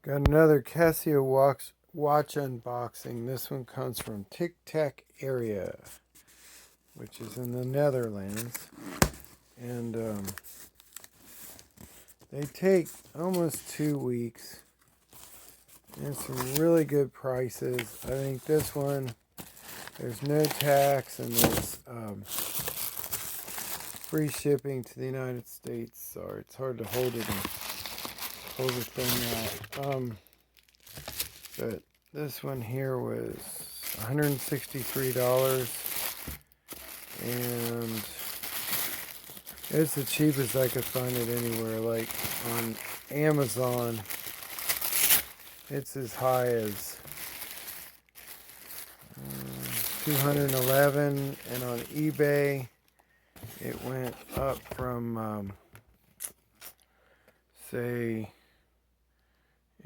Got another Casio watch unboxing. This one comes from Tictakarea, which is in the Netherlands. And they take almost 2 weeks. And some really good prices. I think this one, there's no tax and there's free shipping to the United States. Sorry, it's hard to hold it and hold the thing out. But this one here was $163, and it's the cheapest I could find it anywhere. Like on Amazon, it's as high as $211, and on eBay it went up from say,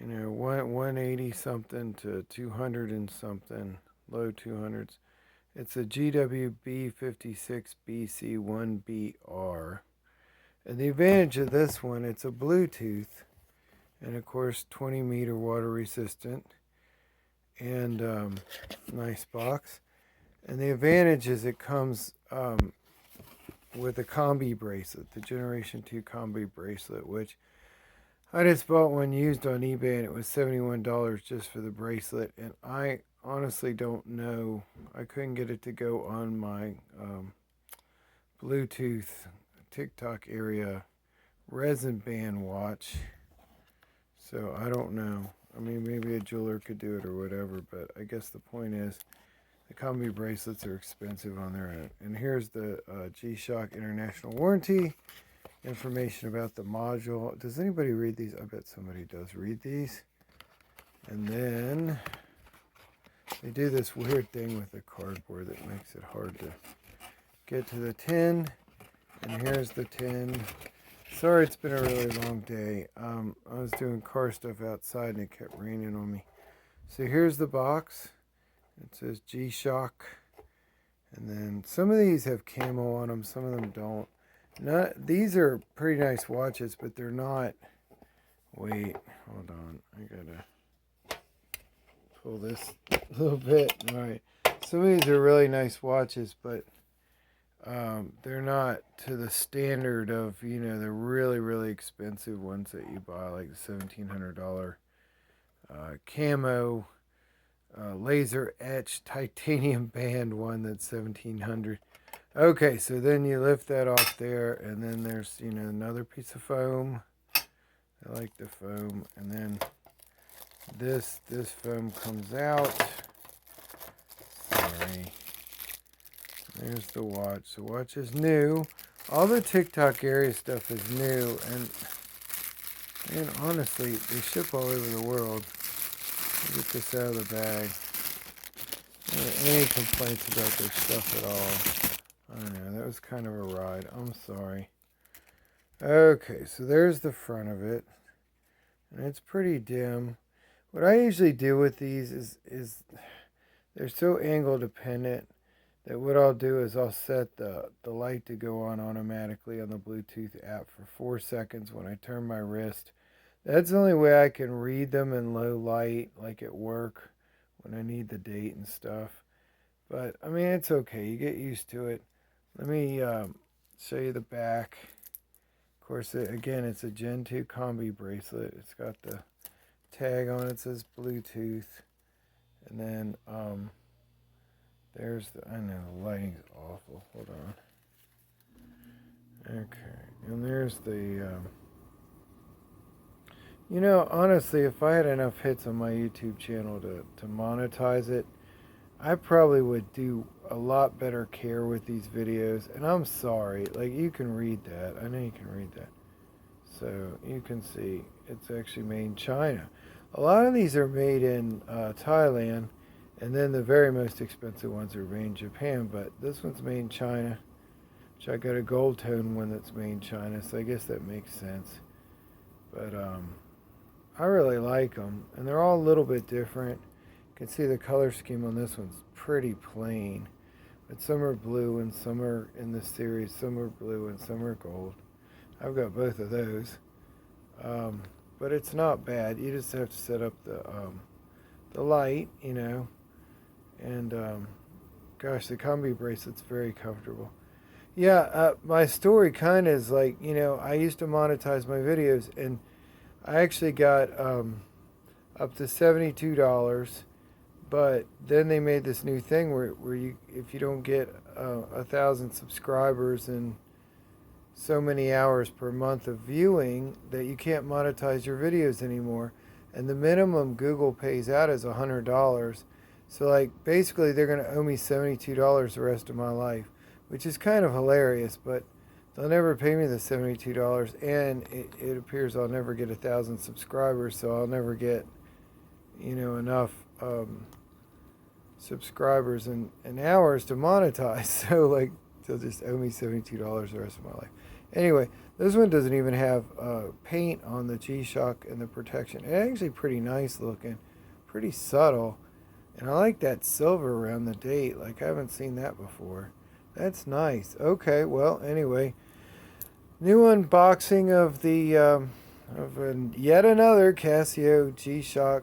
180 something to 200 and something, low 200s. It's a GW-B5600BC-1BER. And the advantage of this one, it's a Bluetooth, and of course 20-meter water resistant, and nice box. And the advantage is it comes with a combi bracelet, the Generation 2 combi bracelet, which I just bought one used on eBay, and it was $71 just for the bracelet. And I honestly don't know. I couldn't get it to go on my Bluetooth Tictakarea resin band watch. So I don't know. I mean, maybe a jeweler could do it or whatever, but I guess the point is the combi bracelets are expensive on their own. And here's the Gshock International Warranty. Information about the module. Does anybody read these? I bet somebody does read these. And then they do this weird thing with the cardboard that makes it hard to get to the tin. And here's the tin. Sorry, it's been a really long day. I was doing car stuff outside and it kept raining on me. So here's the box. It says Gshock. And then some of these have camo on them, some of them don't. These are pretty nice watches, but they're not. Wait, hold on. I gotta pull this a little bit. All right. Some of these are really nice watches, but they're not to the standard of, the really, really expensive ones that you buy, like the $1,700 camo laser etched titanium band one that's $1,700. Okay, so then you lift that off there, and then there's, another piece of foam. I like the foam. And then this foam comes out. Sorry. There's the watch. The watch is new. All the Tictakarea stuff is new, and honestly, they ship all over the world. Get this out of the bag. Any complaints about their stuff at all? I don't know, that was kind of a ride. I'm sorry. Okay, so there's the front of it. And it's pretty dim. What I usually do with these is they're so angle dependent that what I'll do is I'll set the light to go on automatically on the Bluetooth app for 4 seconds when I turn my wrist. That's the only way I can read them in low light, like at work, when I need the date and stuff. But, I mean, it's okay. You get used to it. Let me show you the back. Of course, again, it's a Gen 2 combi bracelet. It's got the tag on it. It says Bluetooth. And then there's the, I know the lighting's awful. Hold on. Okay. And there's the, honestly, if I had enough hits on my YouTube channel to monetize it, I probably would do a lot better care with these videos. And I'm sorry, like, you can read that. I know you can read that. So you can see it's actually made in China. A lot of these are made in Thailand, and then the very most expensive ones are made in Japan. But this one's made in China, which I got a gold tone one that's made in China, so I guess that makes sense. But I really like them, and they're all a little bit different. You can see the color scheme on this one's pretty plain, but some are blue and some are in this series, some are blue and some are gold. I've got both of those. but it's not bad. You just have to set up the light, you know, and gosh, the combi bracelet's very comfortable. Yeah, my story kind of is like, you know, I used to monetize my videos, and I actually got up to $72, but then they made this new thing where you, if you don't get 1,000 subscribers and so many hours per month of viewing, that you can't monetize your videos anymore. And the minimum Google pays out is $100. So like basically they're going to owe me $72 the rest of my life, which is kind of hilarious, but they'll never pay me the $72, and it appears I'll never get 1,000 subscribers, so I'll never get, you know, enough subscribers and hours to monetize. So like they'll just owe me $72 the rest of my life. Anyway, this one doesn't even have paint on the G-Shock and the protection. It's actually pretty nice looking, pretty subtle, and I like that silver around the date. Like I haven't seen that before. That's nice. Okay, well, anyway, new unboxing of the yet another Casio Gshock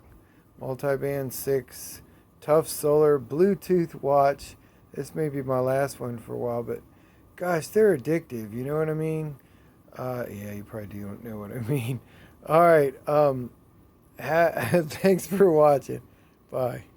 multiband 6 tough solar Bluetooth watch. This may be my last one for a while, but gosh, they're addictive. You know what I mean? Yeah, you probably don't know what I mean. All right. Thanks for watching. Bye.